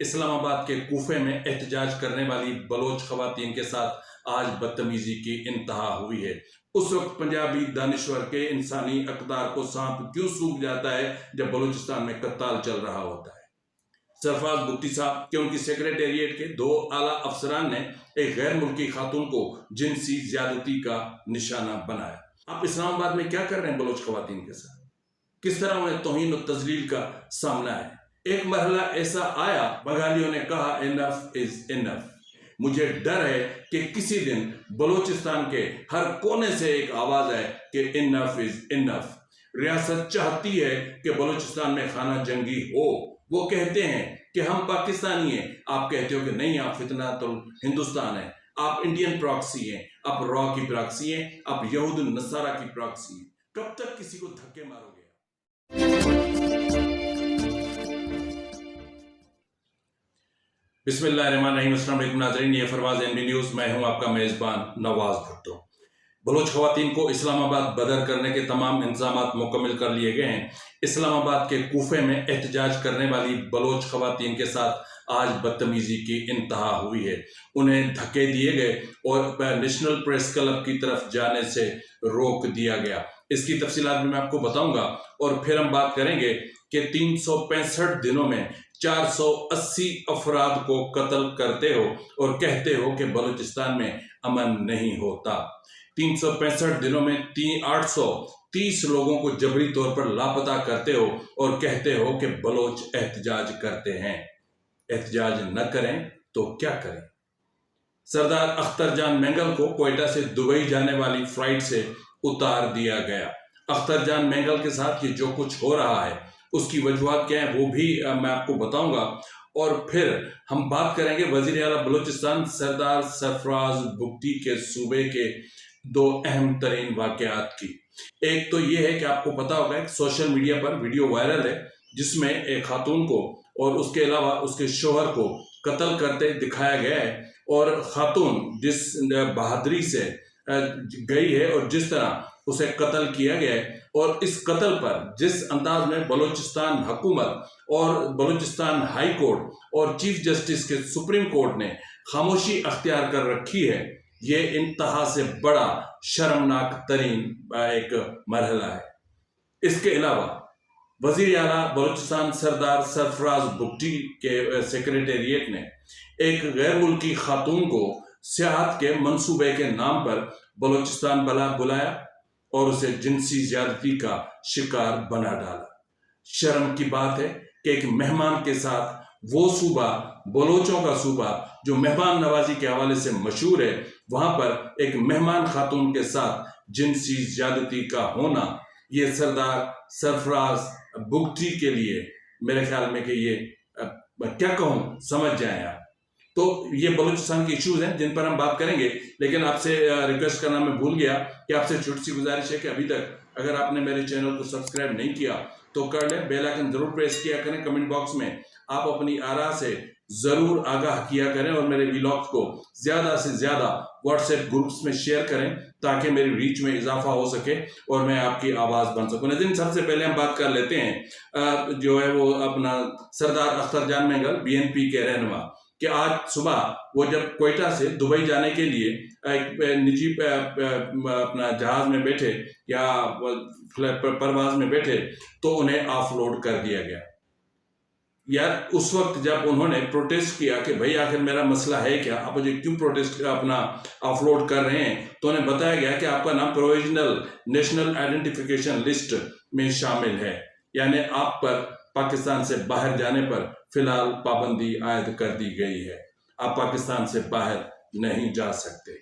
इस्लामाबाद के कूफे में एहतजाज करने वाली बलोच खवातीन के साथ आज बदतमीजी की इंतहा हुई है। उस वक्त पंजाबी दानिश्वर के इंसानी अकदार को सांप क्यों सूख जाता है जब बलूचिस्तान में कत्ताल चल रहा होता है। सरफराज बुगटी साहब के उनकी सेक्रेटेरिएट के दो आला अफसरान ने एक गैर मुल्की खातून को जिनसी ज्यादती का निशाना बनाया। आप इस्लामाबाद में क्या कर रहे हैं बलोच खवातीन के साथ? किस तरह उन्हें तौहीन और तजलील का सामना है। एक मरहला ऐसा आया, बंगालियों ने कहा इनफ इज इनफ। मुझे डर है कि किसी दिन बलूचिस्तान के हर कोने से एक आवाज है कि इनफ इज इनफ। रियासत चाहती है कि बलूचिस्तान में खाना जंगी हो। वो कहते हैं कि हम पाकिस्तानी हैं, आप कहते हो कि नहीं, आप फितनातुल हिंदुस्तान है, आप इंडियन प्रॉक्सी हैं, आप रॉ की प्रॉक्सी हैं, आप यहूद नसारा की प्रॉक्सी हैं। कब तक किसी को धक्के मारोगे? बिस्मिल्लाहिर्रहमानिर्रहीम। अस्सलाम वालेकुम नाज़रीन, ये फरवाज एनबी न्यूज़, मैं हूं आपका मेज़बान नवाज भुट्टो। बलोच खवातीन को इस्लामाबाद बदर करने के तमाम इंतजामात मुकम्मल कर लिए गए हैं। इस्लामाबाद के कूफे में एहतजाज करने वाली बलोच खवातीन के साथ आज बदतमीजी की इंतहा हुई है। उन्हें धक्के दिए गए और नेशनल प्रेस क्लब की तरफ जाने से रोक दिया गया। इसकी तफसीलात भी मैं आपको बताऊंगा और फिर हम बात करेंगे कि 365 दिनों में 480 अफराद को कत्ल करते हो और कहते हो कि बलूचिस्तान में अमन नहीं होता। 365 दिनों में 830 लोगों को जबरी तौर पर लापता करते हो और कहते हो कि बलोच एहतजाज करते हैं। एहतजाज न करें तो क्या करें? सरदार अख्तर जान मेंगल को क्वेटा से दुबई जाने वाली फ्लाइट से उतार दिया गया। अख्तर जान मेंगल के साथ ये जो कुछ हो रहा है उसकी वजूहात क्या है वो भी मैं आपको बताऊंगा और फिर हम बात करेंगे वजीर आला बलूचिस्तान सरदार सरफराज बुगटी के सूबे के दो अहम तरीन वाकयात की। एक तो ये है कि आपको पता होगा कि सोशल मीडिया पर वीडियो वायरल है जिसमें एक खातून को और उसके अलावा उसके शोहर को कत्ल करते दिखाया गया है और खातून जिस बहादुरी से गई है और जिस तरह उसे कत्ल किया गया है और इस कत्ल पर जिस अंदाज में बलूचिस्तान हुकूमत और बलूचिस्तान हाई कोर्ट और चीफ जस्टिस के सुप्रीम कोर्ट ने खामोशी अख्तियार कर रखी है, ये इंतहा से बड़ा शर्मनाक तरीन एक मरहला है। इसके अलावा वजीर आला बलूचिस्तान सरदार सरफराज बुगटी के सेक्रेटेरिएट ने एक गैर मुल्की खातून को सियाहत के मंसूबे के नाम पर बलूचिस्तान बुलाया और उसे जिनसी ज्यादती का शिकार बना डाला। शर्म की बात है कि एक मेहमान के साथ वो सूबा, बलोचों का सूबा जो मेहमान नवाजी के हवाले से मशहूर है, वहां पर एक मेहमान खातून के साथ जिनसी ज्यादती का होना, ये सरदार सरफराज बुगटी के लिए मेरे ख्याल में कि ये क्या कहूँ, समझ जाएं आप। तो ये बलूचिस्तान के इश्यूज हैं जिन पर हम बात करेंगे, लेकिन आपसे रिक्वेस्ट करना मैं भूल गया कि आपसे छोटी सी गुजारिश है कि अभी तक अगर आपने मेरे चैनल को सब्सक्राइब नहीं किया तो कर लें, बेल आइकन जरूर प्रेस किया करें। कमेंट बॉक्स में आप अपनी आरा से जरूर आगाह किया करें और मेरे व्लॉग्स को ज्यादा से ज्यादा व्हाट्सएप ग्रुप्स में शेयर करें ताकि मेरी रीच में इजाफा हो सके और मैं आपकी आवाज बन सकूं। लेकिन सबसे पहले हम बात कर लेते हैं जो है वो अपना सरदार अख्तर जान मेंगल बीएनपी के रहनुमा कि आज सुबह वो जब क्वेटा से दुबई जाने के लिए एक निजी अपना जहाज में बैठे या परवाज में बैठे तो उन्हें ऑफलोड कर दिया गया। यार उस वक्त जब उन्होंने प्रोटेस्ट किया कि भाई आखिर मेरा मसला है क्या, आप मुझे क्यों प्रोटेस्ट अपना ऑफलोड कर रहे हैं, तो उन्हें बताया गया कि आपका नाम प्रोविजनल नेशनल आइडेंटिफिकेशन लिस्ट में शामिल है, यानी आप पर पाकिस्तान से बाहर जाने पर फिलहाल पाबंदी आयद कर दी गई है, आप पाकिस्तान से बाहर नहीं जा सकते।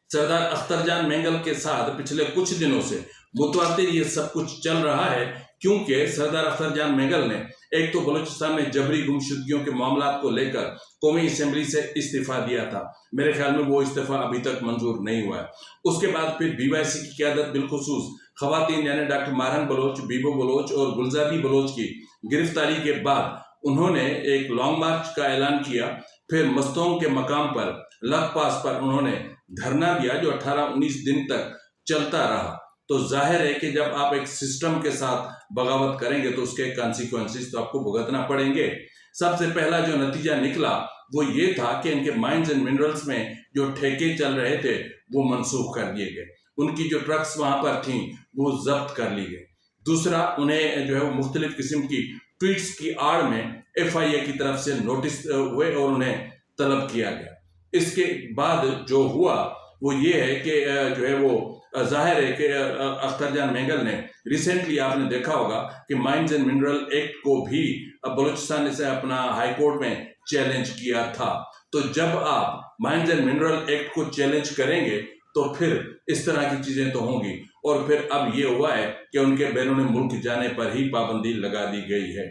सरदार अख्तर जान मेंगल के साथ पिछले कुछ दिनों से मुतवातिर ये सब कुछ चल रहा है क्योंकि सरदार अख्तर जान मेंगल ने एक तो बलूचिस्तान में जबरी गुमशुदगियों के मामला को लेकर कौमी असेंबली से इस्तीफा दिया था। मेरे ख्याल में वो इस्तीफा अभी तक मंजूर नहीं हुआ है। उसके बाद फिर BYC की क़यादत बिलखुसूस खवातीन यानी डॉक्टर मारहन बलोच, बीबो बलोच और गुलजाबी बलोच की गिरफ्तारी के बाद उन्होंने एक लॉन्ग मार्च का ऐलान किया। फिर मस्तोंग के मकाम पर लख पास पर उन्होंने धरना दिया जो 18-19 दिन तक चलता रहा। तो जाहिर है कि जब आप एक सिस्टम के साथ बगावत करेंगे तो उसके कॉन्सिक्वेंसेस तो आपको भुगतना पड़ेंगे। सबसे पहला जो नतीजा निकला वो ये था कि इनके माइंस एंड मिनरल्स में जो ठेके चल रहे थे वो मनसूख कर दिए गए, उनकी जो ट्रक्स वहां पर थी वो जब्त कर ली गई। दूसरा, उन्हें जो है वो मुख्तलिफ किस्म की ट्वीट्स की आड़ में FIA की तरफ से नोटिस हुए और उन्हें तलब किया गया। इसके बाद जो हुआ वो ये है कि जो है वो जाहिर है कि अख्तरजान मेंगल ने रिसेंटली, आपने देखा होगा कि माइंस एंड मिनरल एक्ट को भी बलूचिस्तान से अपना हाई कोर्ट में चैलेंज किया था। तो जब आप माइंस एंड मिनरल एक्ट को चैलेंज करेंगे तो फिर इस तरह की चीजें तो होंगी। और फिर अब ये हुआ है कि उनके बैरून मुल्क जाने पर ही पाबंदी लगा दी गई है,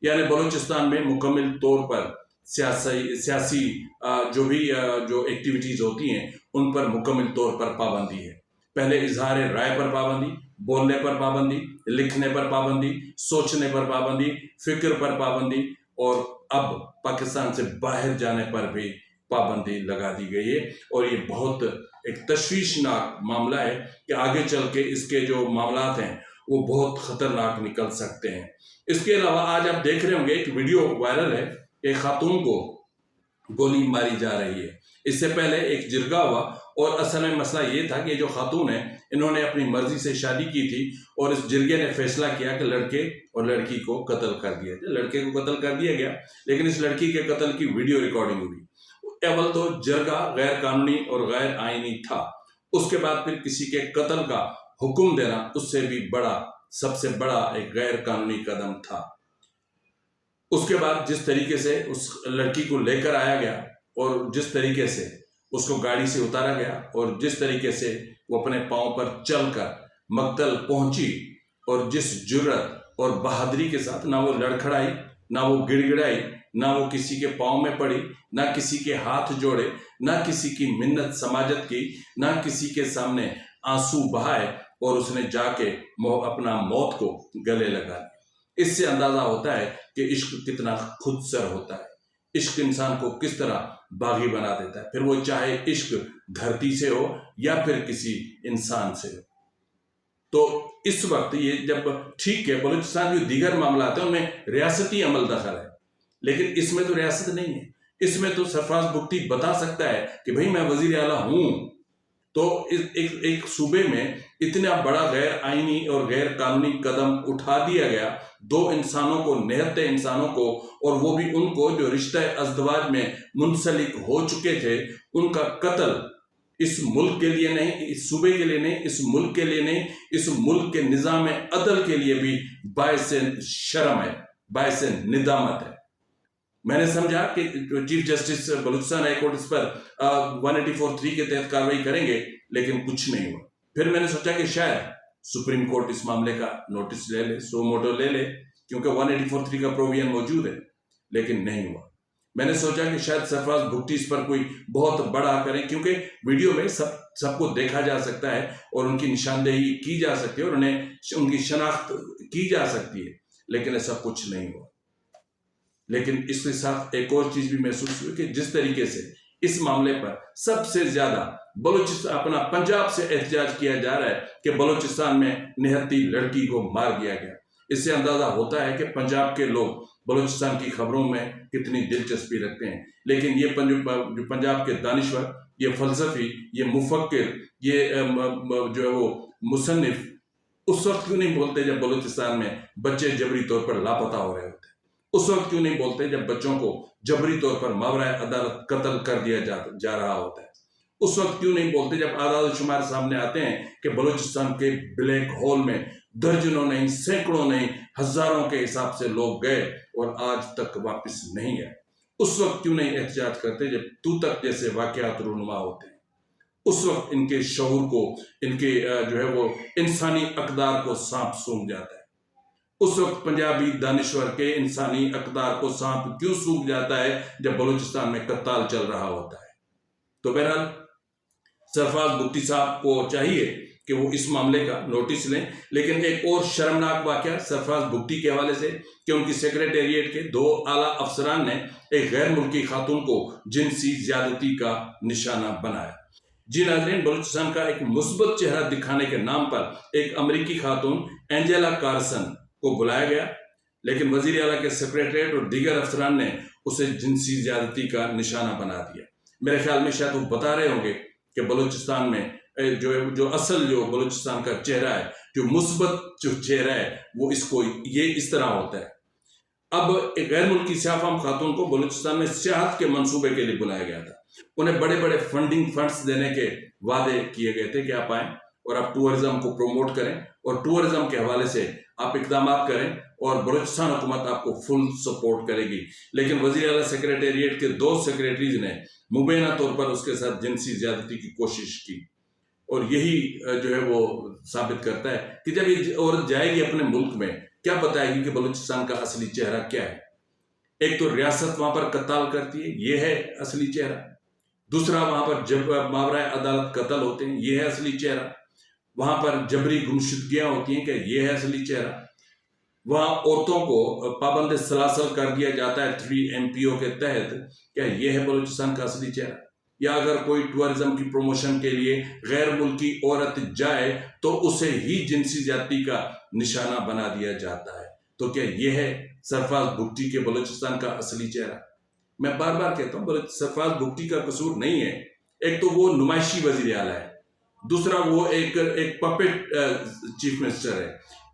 यानी बलूचिस्तान में मुकम्मल तौर पर सियासी जो एक्टिविटीज होती हैं उन पर मुकम्मल तौर पर पाबंदी है। पहले इजहार राय पर पाबंदी, बोलने पर पाबंदी, लिखने पर पाबंदी, सोचने पर पाबंदी, फिक्र पर पाबंदी, और अब पाकिस्तान से बाहर जाने पर भी पाबंदी लगा दी गई है। और ये बहुत एक तशवीशनाक मामला है कि आगे चल के इसके जो मामलात हैं वो बहुत खतरनाक निकल सकते हैं। इसके अलावा आज आप देख रहे होंगे एक वीडियो वायरल है, एक खातून को गोली मारी जा रही है। इससे पहले एक जिरगा हुआ और असल में मसला ये था कि जो खातून है इन्होंने अपनी मर्जी से शादी की थी और इस जिरगे ने फैसला किया कि लड़के और लड़की को कत्ल कर दिया जाए। लड़के को कत्ल कर दिया गया, लेकिन इस लड़की के कत्ल की वीडियो रिकॉर्डिंग हुई। अव्वल तो जिरगा गैर कानूनी और गैर आईनी था, उसके बाद फिर किसी के कत्ल का हुक्म देना उससे भी बड़ा, सबसे बड़ा एक गैर कानूनी कदम था। उसके बाद जिस तरीके से उस लड़की को लेकर आया गया और जिस तरीके से उसको गाड़ी से उतारा गया और जिस तरीके से वो अपने पांव पर चलकर मकतल पहुंची और जिस जुर्रत और बहादुरी के साथ, ना वो लड़खड़ाई, ना वो गिड़गिड़ाई, ना वो किसी के पांव में पड़ी, ना किसी के हाथ जोड़े, ना किसी की मिन्नत समाजत की, ना किसी के सामने आंसू बहाए और उसने जाके अपना मौत को गले लगा लिया। इससे अंदाजा होता है कि इश्क कितना खुदसर होता है, इश्क इंसान को किस तरह बागी बना देता है, फिर वो चाहे इश्क धरती से हो या फिर किसी इंसान से हो। तो इस वक्त ये जब ठीक है, बलूचिस्तान जो दीगर मामला हैं उनमें रियासती अमल दखल है, लेकिन इसमें तो रियासत नहीं है। इसमें तो सरफराज भुगती बता सकता है कि भाई मैं वजीर आला हूं। तो एक सूबे में इतना बड़ा गैर आईनी और गैर कानूनी कदम उठा दिया गया, दो इंसानों को, निहत्ते इंसानों को, और वो भी उनको जो रिश्ता अज़दवाज में मुंसलिक हो चुके थे, उनका कत्ल इस मुल्क के लिए नहीं, इस सूबे के लिए नहीं, इस मुल्क के लिए नहीं, इस मुल्क के निज़ाम अदल के लिए भी बाइसे शर्म है, बाइसे निदामत है। मैंने समझा कि chief justice Balochistan high court इस पर 184(3) के तहत कार्रवाई करेंगे, लेकिन कुछ नहीं हुआ। फिर मैंने सोचा कि शायद सुप्रीम कोर्ट इस मामले का नोटिस ले ले, सो मोटो ले ले, क्योंकि 184(3) का प्रोविजन मौजूद है, लेकिन नहीं हुआ। मैंने सोचा कि शायद सरफराज भुगती इस पर कोई बहुत बड़ा करें, क्योंकि वीडियो में सबको देखा जा सकता है और उनकी निशानदेही की जा सकती है और उन्हें उनकी शनाख्त की जा सकती है, लेकिन ऐसा कुछ नहीं हुआ। लेकिन इसके साथ एक और चीज भी महसूस हुई कि जिस तरीके से इस मामले पर सबसे ज्यादा बलूचिस्तान, अपना पंजाब से एहतजाज किया जा रहा है कि बलूचिस्तान में निहत्ती लड़की को मार दिया गया, इससे अंदाजा होता है कि पंजाब के लोग बलूचिस्तान की खबरों में कितनी दिलचस्पी रखते हैं। लेकिन ये जो पंजाब के दानिश्वर, ये फलसफी, ये मुफक्किर, ये जो है वो मुसन्निफ उस वक्त क्यों नहीं बोलते जब बलूचिस्तान में बच्चे जबरी तौर पर लापता हो रहे होते? उस वक्त क्यों नहीं बोलते जब बच्चों को जबरी तौर पर मावराए अदालत कत्ल कर दिया जा रहा होता है? उस वक्त क्यों नहीं बोलते जब आदाद शुमार सामने आते हैं कि बलूचिस्तान के ब्लैक होल में दर्जनों नहीं, सैकड़ों नहीं, हजारों के हिसाब से लोग गए और आज तक वापस नहीं गए? उस वक्त क्यों नहीं एहतजाज करते जब तूतक जैसे वाकयात रूनुमा होते हैं? उस वक्त इनके शऊर को, इनके जो है वो इंसानी अकदार को सांप सूंघ जाता है। उस वक्त पंजाबी दानिश्वर के इंसानी अकदार को सांप क्यों सूंघ जाता है जब बलूचिस्तान में कत्ताल चल रहा होता है? तो बहरहाल सरफराज भुगती साहब को चाहिए कि वो इस मामले का नोटिस लें। लेकिन एक और शर्मनाक वाकया सरफराज भुगती के हवाले से कि उनकी सेक्रेटेरिएट के 2 आला अफसरान ने एक गैर मुल्की खातून को जिनसी ज्यादती का निशाना बनाया। जी नाज़रीन, बलूचिस्तान का एक मुस्बत चेहरा दिखाने के नाम पर एक अमेरिकी खातून एंजेला कार्सन को बुलाया गया लेकिन वजीर आला के सेक्रेटरीट और दीगर अफसरान ने उसे जिनसी ज्यादती का निशाना बना दिया। मेरे ख्याल में शायद वो बता रहे होंगे कि बलूचिस्तान में जो असल जो बलूचिस्तान का चेहरा है, जो मुस्बत जो चेहरा है, वो इसको ये इस तरह होता है। अब एक गैर मुल्की सियाफाम खातून को बलूचिस्तान में सियाहत के मंसूबे के लिए बुलाया गया था। उन्हें बड़े बड़े फंड्स देने के वादे किए गए थे कि आप आए और आप टूरिज्म को प्रमोट करें और टूरिज्म के हवाले से आप इकदाम करें और बलूचिस्तान हुकूमत आपको फुल सपोर्ट करेगी। लेकिन वज़ीर आला सेक्रेटेरिएट के 2 सेक्रेटरीज ने मुबैना तौर पर उसके साथ जिनसी ज्यादती की कोशिश की और यही जो है वो साबित करता है कि जब ये औरत जाएगी अपने मुल्क में, क्या बताएगी कि बलूचिस्तान का असली चेहरा क्या है। एक तो रियासत वहां पर कत्ल करती है, ये है असली चेहरा। दूसरा, वहां पर जब मावराए अदालत कत्ल होते हैं, ये है असली चेहरा। वहां पर जबरी गुमशुदगियां होती हैं, क्या ये है असली चेहरा। वहां औरतों को पाबंद सलासल कर दिया जाता है 3 MPO के तहत, क्या ये है बलूचिस्तान का असली चेहरा। या अगर कोई टूरिज्म की प्रमोशन के लिए गैर मुल्की औरत जाए तो उसे ही जिनसी जाति का निशाना बना दिया जाता है, तो क्या ये है सरफराज भुट्टी के बलूचिस्तान का असली चेहरा। मैं बार बार कहता हूँ सरफराज भुट्टी का कसूर नहीं है। एक तो वो नुमाइशी वजीर आला है, दूसरा वो एक पपेट चीफ मिनिस्टर है,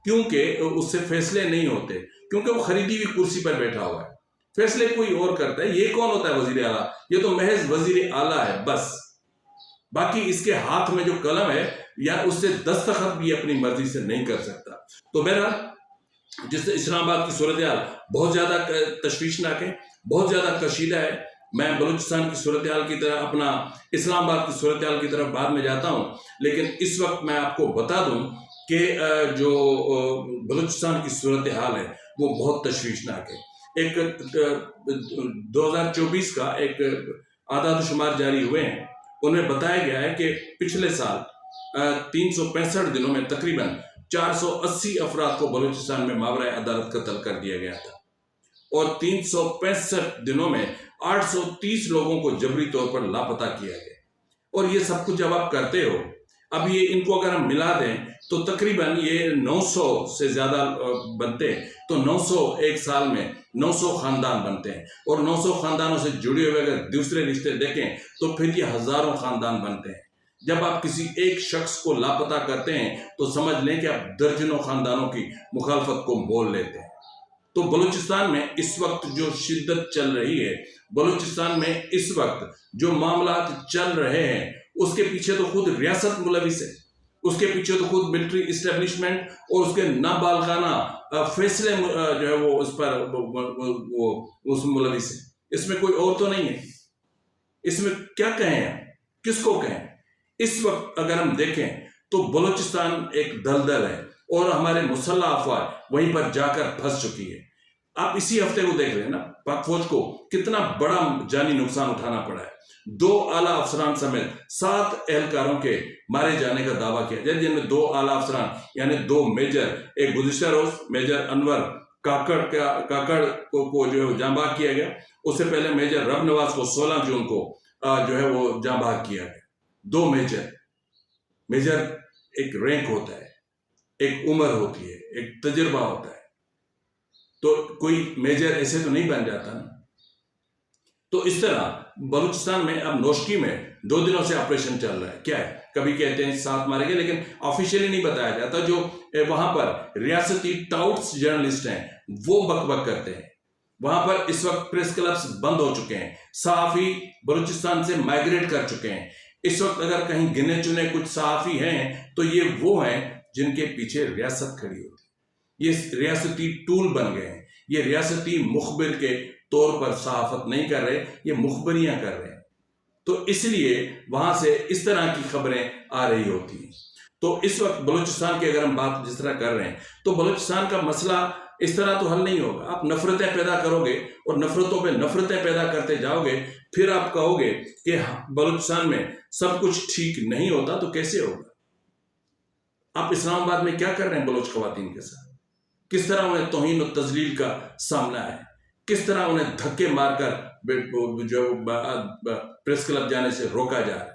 क्योंकि उससे फैसले नहीं होते, क्योंकि वो खरीदी हुई कुर्सी पर बैठा हुआ है। फैसले कोई और करता है। ये कौन होता है वजीर आला? ये तो महज वजीर आला है बस। बाकी इसके हाथ में जो कलम है या उससे दस्तखत भी अपनी मर्जी से नहीं कर सकता। तो बहरहाल जिससे इस्लामाबाद की सूरत हाल बहुत ज्यादा तशवीशनाक है, बहुत ज्यादा कशीदा है। मैं बलूचिस्तान की सूरत हाल की तरह, अपना इस्लामाबाद की सूरत हाल की तरफ बाद में जाता हूँ, लेकिन इस वक्त मैं आपको बता दूं कि जो बलूचिस्तान की सूरत हाल है वो बहुत तशवीशनाक है। एक 2024 का एक आदाद शुमार जारी हुए हैं, उनमें बताया गया है कि पिछले साल 365 दिनों में तकरीबन 480 अफराद को बलूचिस्तान में मावराए अदालत कत्ल कर दिया गया था और 365 दिनों में 830 लोगों को जबरी तौर पर लापता किया गया। और ये सब कुछ जब आप करते हो, अब ये इनको अगर हम मिला दें तो तकरीबन ये 900 से ज्यादा बनते हैं। तो 900 एक साल में 900 खानदान बनते हैं और 900 खानदानों से जुड़े हुए अगर दूसरे रिश्ते देखें तो फिर ये हजारों खानदान बनते हैं। जब आप किसी एक शख्स को लापता करते हैं तो समझ लें कि आप दर्जनों खानदानों की मुखालफत को मोल लेते हैं। तो बलूचिस्तान में इस वक्त जो शिद्दत चल रही है, बलूचिस्तान में इस वक्त जो मामला चल रहे हैं, उसके पीछे तो खुद रियासत मुलविस है, उसके पीछे तो खुद मिलिट्री इस्टेब्लिशमेंट और उसके नाबालगाना फैसले जो है वो उस पर वो उस मुलविस है। इसमें कोई और तो नहीं है। इसमें क्या कहें, किसको कहें? इस वक्त अगर हम देखें तो बलूचिस्तान एक दलदल है और हमारे मुसल्लह अफवाज वहीं पर जाकर फंस चुकी है। आप इसी हफ्ते को देख लेना, पाक फौज को कितना बड़ा जानी नुकसान उठाना पड़ा है। 2 आला अफसरान समेत 7 एहलकारों के मारे जाने का दावा किया जाए, जिनमें 2 आला अफसरान यानी 2 मेजर, एक गुज़िश्ता रोज मेजर अनवर काकड़ को जो है जांबाग किया गया। उससे पहले मेजर रब नवाज को 16 जून को जो है वो जांबाग किया गया। 2 मेजर एक रैंक होता है, एक उम्र होती है, एक तजुर्बा होता है, तो कोई मेजर ऐसे तो नहीं बन जाता ना। तो इस तरह बलूचिस्तान में अब नोशकी में 2 दिनों से ऑपरेशन चल रहा है। क्या है, कभी कहते हैं 7 मारे गए, लेकिन ऑफिशियली नहीं बताया जाता। जो वहां पर रियासती टाउट्स जर्नलिस्ट हैं वो बकबक करते हैं। वहां पर इस वक्त प्रेस क्लब्स बंद हो चुके हैं, सहाफी बलूचिस्तान से माइग्रेट कर चुके हैं। इस वक्त अगर कहीं गिने चुने कुछ सहाफी हैं तो ये वो हैं जिनके पीछे रियासत खड़ी होती है। ये रियासती टूल बन गए हैं। ये रियासती मुखबिर के तौर पर सहाफत नहीं कर रहे, ये मुखबरियां कर रहे हैं। तो इसलिए वहां से इस तरह की खबरें आ रही होती हैं। तो इस वक्त बलूचिस्तान की अगर हम बात जिस तरह कर रहे हैं तो बलूचिस्तान का मसला इस तरह तो हल नहीं होगा। आप नफरतें पैदा करोगे और नफरतों पे नफरतें पैदा करते जाओगे, फिर आप कहोगे कि बलूचिस्तान में सब कुछ ठीक नहीं होता, तो कैसे होगा? आप इस्लामाबाद में क्या कर रहे हैं बलूच खवातीन के साथ? किस तरह उन्हें तौहीन और तजलील का सामना है, किस तरह उन्हें धक्के मारकर जो प्रेस क्लब जाने से रोका जा रहा है।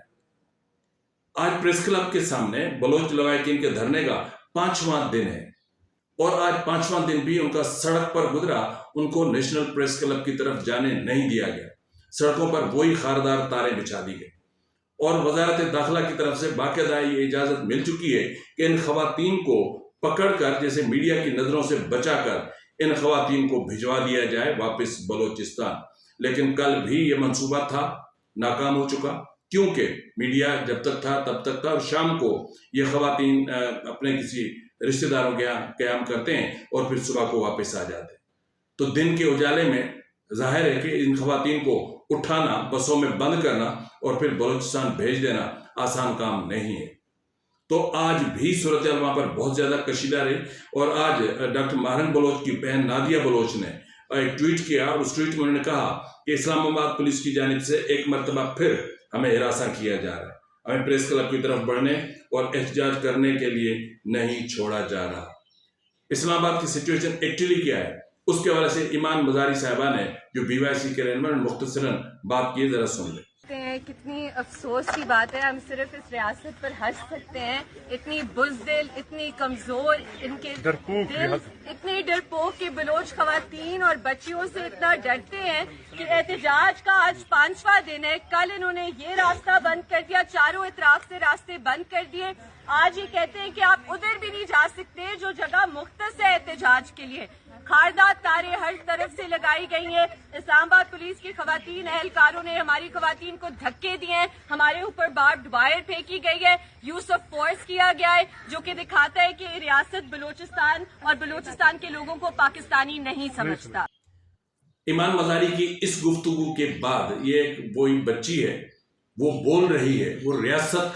आज प्रेस क्लब के सामने बलोच लवाकिन के धरने का 5वां दिन है और आज 5वां दिन भी उनका सड़क पर गुजरा, उनको नेशनल प्रेस क्लब की तरफ जाने नहीं दिया गया। सड़कों पर वही खारदार तारें बिछा दी गई और वजारत दाखिला की तरफ से बाकायदा ये इजाजत मिल चुकी है कि इन खवातीन को पकड़कर, जैसे मीडिया की नजरों से बचाकर, इन खवातीन को भिजवा दिया जाए वापस बलोचिस्तान। लेकिन कल भी ये मंसूबा था, नाकाम हो चुका, क्योंकि मीडिया जब तक था तब तक था और शाम को ये खवातीन अपने किसी रिश्तेदारों के यहाँ क़याम करते हैं और फिर सुबह को वापस आ जाते हैं। तो दिन के उजाले में जाहिर है कि इन खवातीन को उठाना, बसों में बंद करना और फिर बलूचिस्तान भेज देना आसान काम नहीं है। तो आज भी सूरत वहां पर बहुत ज्यादा कशीदा रही और आज डॉक्टर माहरन बलोच की बहन नादिया बलोच ने एक ट्वीट किया और उस ट्वीट में उन्होंने कहा कि इस्लामाबाद पुलिस की जानिब से एक मरतबा फिर हमें हिरासा किया जा रहा है, हमें प्रेस क्लब की तरफ बढ़ने और एहतजाज करने के लिए नहीं छोड़ा जा रहा। इस्लामाबाद की सिचुएशन एक्चुअली क्या है, उसके हवाले से ईमान मजारी साहिबा ने जो BYC के रहनुमा मुख्तसरन बात की, जरा सुन ले। कितनी अफसोस की बात है, हम सिर्फ इस रियासत पर हंस सकते हैं। इतनी बुज़दिल, इतनी कमजोर, इनके दिल इतनी डरपोक कि बलोच खवातीन और बच्चियों से इतना डरते हैं कि एहतजाज का आज 5वां दिन है। कल इन्होंने ये रास्ता बंद कर दिया, चारों इतराफ से रास्ते बंद कर दिए। आज ये कहते हैं कि आप उधर भी नहीं जा सकते जो जगह मुख्तस है एहतजाज के लिए। खारदार तारें हर तरफ से लगाई गई हैं। इस्लामाबाद पुलिस की खवातीन एहलकारों ने हमारी खवातीन को धक्के दिए हैं, हमारे ऊपर बार्ब्ड वायर फेंकी गई है, यूज ऑफ फोर्स किया गया है, जो कि दिखाता है कि रियासत बलूचिस्तान और बलूचिस्तान के लोगों को पाकिस्तानी नहीं समझता। ईमान मजारी की इस गुफ्तगू के बाद ये वही बच्ची है, वो बोल रही है, वो रियासत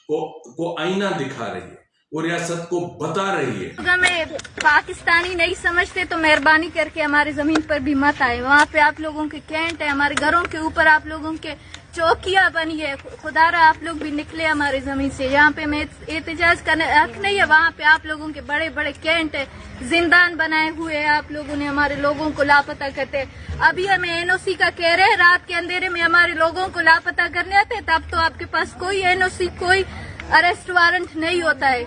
को आईना दिखा रही है, वो रियासत को बता रही है। अगर हमें पाकिस्तानी नहीं समझते तो मेहरबानी करके हमारी जमीन पर भी मत आए। वहाँ पे आप लोगों के कैंट है, हमारे घरों के ऊपर आप लोगों के चौकियां बनी है। खुदारा आप लोग भी निकले हमारी जमीन से। यहाँ पे हमें एहतजाज करने हक नहीं है। वहाँ पे आप लोगों के बड़े बड़े कैंट है, जिंदान बनाए हुए हैं। आप लोगों ने हमारे लोगों को लापता करते, अभी हमें NOC का कह रहे हैं, रात के अंधेरे में हमारे लोगों को लापता करने आते, तब तो आपके पास कोई NOC, कोई अरेस्ट वारंट नहीं होता है।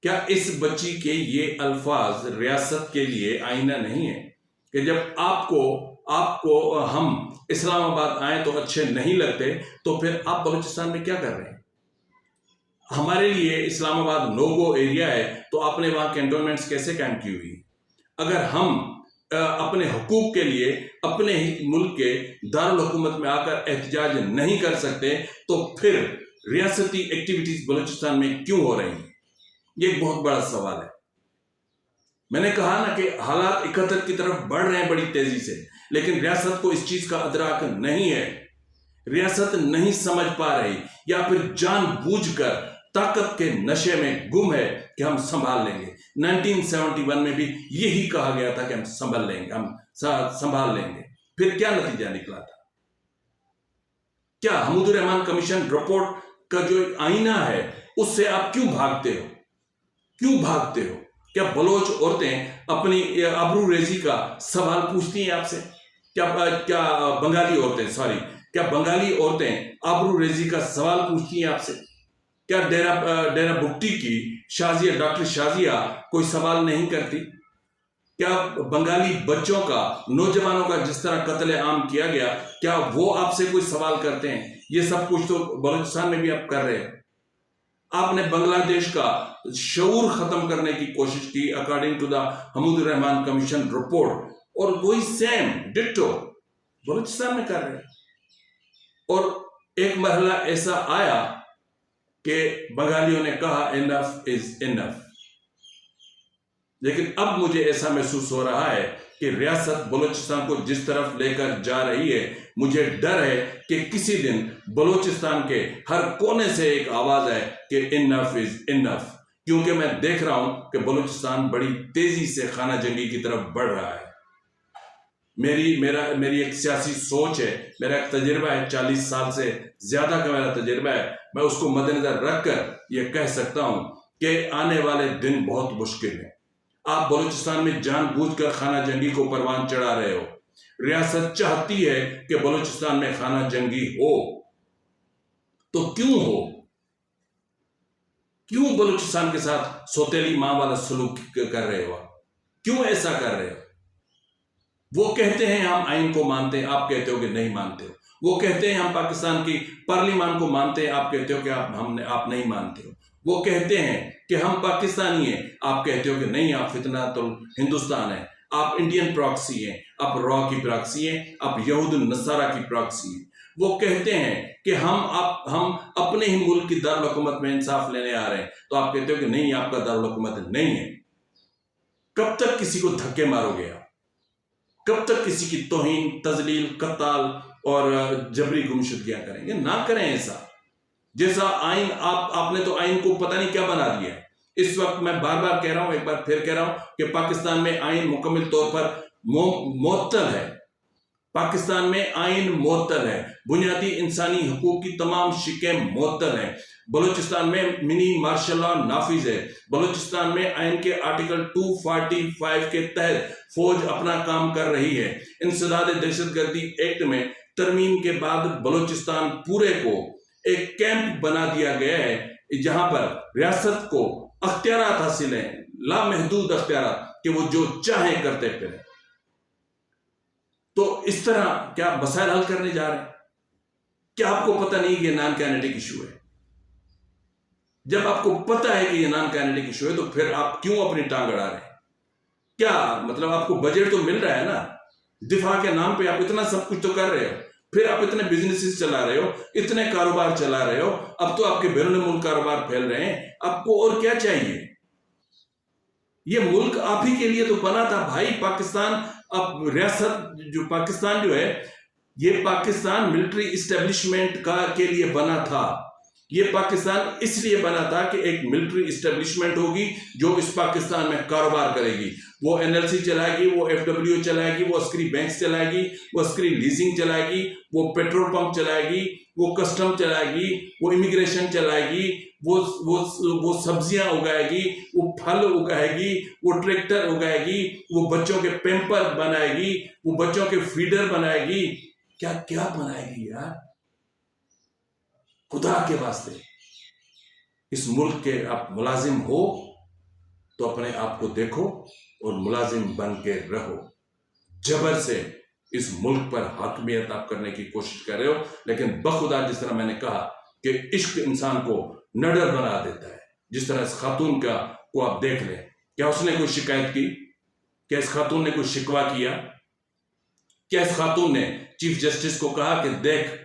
क्या इस बच्ची के ये अल्फाज रियासत के लिए आईना नहीं है कि जब आपको हम इस्लामाबाद आए तो अच्छे नहीं लगते, तो फिर आप बलूचिस्तान में क्या कर रहे हैं? हमारे लिए इस्लामाबाद नो गो एरिया है, तो आपने वहां कैंटोनमेंट्स कैसे कायम की हुई? अगर हम अपने हुकूक के लिए अपने ही मुल्क के दारुल हुकूमत में आकर एहतजाज नहीं कर सकते, तो फिर रियासती एक्टिविटीज बलूचिस्तान में क्यों हो रही हैं? ये एक बहुत बड़ा सवाल है। मैंने कहा ना कि हालात 71 की तरफ बढ़ रहे हैं बड़ी तेजी से, लेकिन रियासत को इस चीज का अदराक नहीं है। रियासत नहीं समझ पा रही, या फिर जानबूझकर ताकत के नशे में गुम है कि हम संभाल लेंगे। 1971 में भी यही कहा गया था कि हम संभाल लेंगे, हम संभाल लेंगे। फिर क्या नतीजा निकला था? क्या हमूदुर रहमान कमीशन रिपोर्ट का जो एक आईना है, उससे आप क्यों भागते हो? क्यों भागते हो? क्या बलोच औरतें अपनी आबरू रेजी का सवाल पूछती हैं आपसे? क्या बंगाली औरतें आबरू रेजी का सवाल पूछती हैं आपसे? क्या डेरा बुट्टी की शाजिया, डॉक्टर शाजिया कोई सवाल नहीं करती? क्या बंगाली बच्चों का, नौजवानों का जिस तरह कत्ले आम किया गया, क्या वो आपसे कोई सवाल करते हैं? ये सब कुछ तो बलूचिस्तान में भी आप कर रहे हैं। आपने बांग्लादेश का शऊर खत्म करने की कोशिश की according to the Hamoodur Rahman commission report, और वही सेम डिट्टो बलूचिस्तान में कर रहे हैं। और एक मरहला ऐसा आया कि बंगालियों ने कहा इनफ इज इनफ, लेकिन अब मुझे ऐसा महसूस हो रहा है कि रियासत बलूचिस्तान को जिस तरफ लेकर जा रही है, मुझे डर है कि किसी दिन बलूचिस्तान के हर कोने से एक आवाज है कि इनफ इज इनफ, क्योंकि मैं देख रहा हूं कि बलूचिस्तान बड़ी तेजी से खाना जंगी की तरफ बढ़ रहा है। मेरी एक सियासी सोच है, मेरा एक तजुर्बा है, 40 साल से ज्यादा का मेरा तजुर्बा है। मैं उसको मद्देनजर रखकर यह कह सकता हूं कि आने वाले दिन बहुत मुश्किल है। आप बलूचिस्तान में जानबूझकर खाना जंगी को परवान चढ़ा रहे हो। रियासत चाहती है कि बलूचिस्तान में खाना जंगी हो, तो क्यों हो? क्यों बलूचिस्तान के साथ सौतेली मां वाला सलूक कर रहे हो? क्यों ऐसा कर रहे हो? वो कहते हैं हम आइन को मानते हैं, आप कहते हो कि नहीं मानते हो। वो कहते हैं हम पाकिस्तान की पार्लियामान को मानते हैं, आप कहते हो कि आप नहीं मानते हो। वो कहते हैं कि हम पाकिस्तानी हैं, आप कहते हो कि नहीं, आप फितनातुल हिंदुस्तान है, आप इंडियन प्रॉक्सी हैं, आप रॉ की प्रॉक्सी हैं, आप यहूद नसारा की प्रॉक्सी हैं। वो कहते हैं कि हम अपने ही मुल्क की दारुल हुकूमत में इंसाफ लेने आ रहे हैं, तो आप कहते हो कि नहीं, आपका दारुल हुकूमत नहीं है। कब तक किसी को धक्के मारोगे आप? कब तक किसी की तौहीन, तजलील, कत्ल और जबरी गुमशुदगियां करेंगे? ना करें ऐसा। जैसा आइन आपने तो आइन को पता नहीं क्या बना दिया है। इस वक्त मैं बार बार कह रहा हूं, एक बार फिर कह रहा हूं कि पाकिस्तान में आइन मुकम्मल तौर पर मुअत्तल है। पाकिस्तान में आइन मुअत्तल है, बुनियादी इंसानी हुकूक की तमाम शिकें मुअत्तल हैं। बलूचिस्तान में मिनी मार्शल लॉ नाफिज है। बलूचिस्तान में आइन के आर्टिकल 245 के तहत फौज अपना काम कर रही है। इंसदाद दहशतगर्दी एक्ट में तरमीम के बाद बलूचिस्तान पूरे को एक कैंप बना दिया गया है जहां पर रियासत को अख्तियारात हासिल है, लामहदूद अख्तियारात, कि वो जो चाहे करते फिरें। तो इस तरह क्या मसाइल हल करने जा रहे हैं? क्या आपको पता नहीं कि ये नॉन काइनेटिक इशू है? जब आपको पता है कि ये नॉन काइनेटिक इशू है, तो फिर आप क्यों अपनी टांग अड़ा रहे हैं? क्या मतलब आपको बजट तो मिल रहा है ना, दिफा के नाम पे आप इतना सब कुछ तो कर रहे हो, फिर आप इतने बिजनेसेस चला रहे हो, इतने कारोबार चला रहे हो, अब तो आपके बैरून मुल्क कारोबार फैल रहे हैं, आपको और क्या चाहिए? ये मुल्क आप ही के लिए तो बना था भाई। पाकिस्तान, अब रियासत जो पाकिस्तान जो है, ये पाकिस्तान मिलिट्री इस्टेब्लिशमेंट के लिए बना था। ये पाकिस्तान इसलिए बना था कि एक मिलिट्री इस्टेब्लिशमेंट होगी जो इस पाकिस्तान में कारोबार करेगी। वो एनएलसी चलाएगी, वो एफडब्ल्यू चलाएगी, वो अस्करी बैंक्स चलाएगी, वो अस्करी लीजिंग चलाएगी, वो पेट्रोल पंप चलाएगी, वो कस्टम चलाएगी, वो इमिग्रेशन चलाएगी, वो सब्जियां उगाएगी, वो फल उगाएगी, वो ट्रैक्टर उगाएगी, वो बच्चों के पेम्पर बनाएगी, वो बच्चों के फीडर बनाएगी। क्या क्या बनाएगी यार, खुदा के वास्ते। इस मुल्क के आप मुलाजिम हो तो अपने आप को देखो और मुलाजिम बन के रहो। जबर से इस मुल्क पर हाकमियत आप करने की कोशिश कर रहे हो, लेकिन बखुदा जिस तरह मैंने कहा कि इश्क इंसान को नडर बना देता है। जिस तरह इस खातून को आप देख लें, क्या उसने कोई शिकायत की? क्या इस खातून ने कोई शिकवा किया? क्या इस खातून ने चीफ जस्टिस को कहा कि देख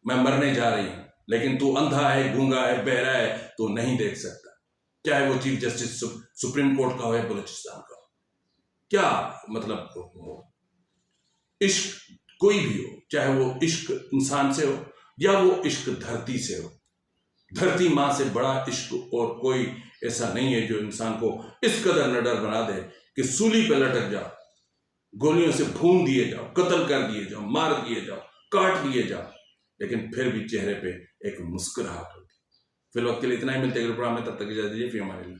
मैं मरने जा रही हूं, लेकिन तू अंधा है, गूंगा है, बहरा है, तो नहीं देख सकता? चाहे वो चीफ जस्टिस सुप्रीम कोर्ट का हो या बलूचिस्तान का। क्या मतलब हो? इश्क कोई भी हो, चाहे वो इश्क इंसान से हो या वो इश्क धरती से हो, धरती माँ से बड़ा इश्क और कोई ऐसा नहीं है जो इंसान को इस कदर नडर बना दे कि सूली पे लटक जाओ, गोलियों से भून दिए जाओ, कत्ल कर दिए जाओ, मार दिए जाओ, काट दिए जाओ, लेकिन फिर भी चेहरे पे एक मुस्कुराहट होती। फिर वक्त के लिए इतना ही, मिलते हैं प्रोग्राम में, तब तक इजाजत दीजिए। फिर हमारे लिए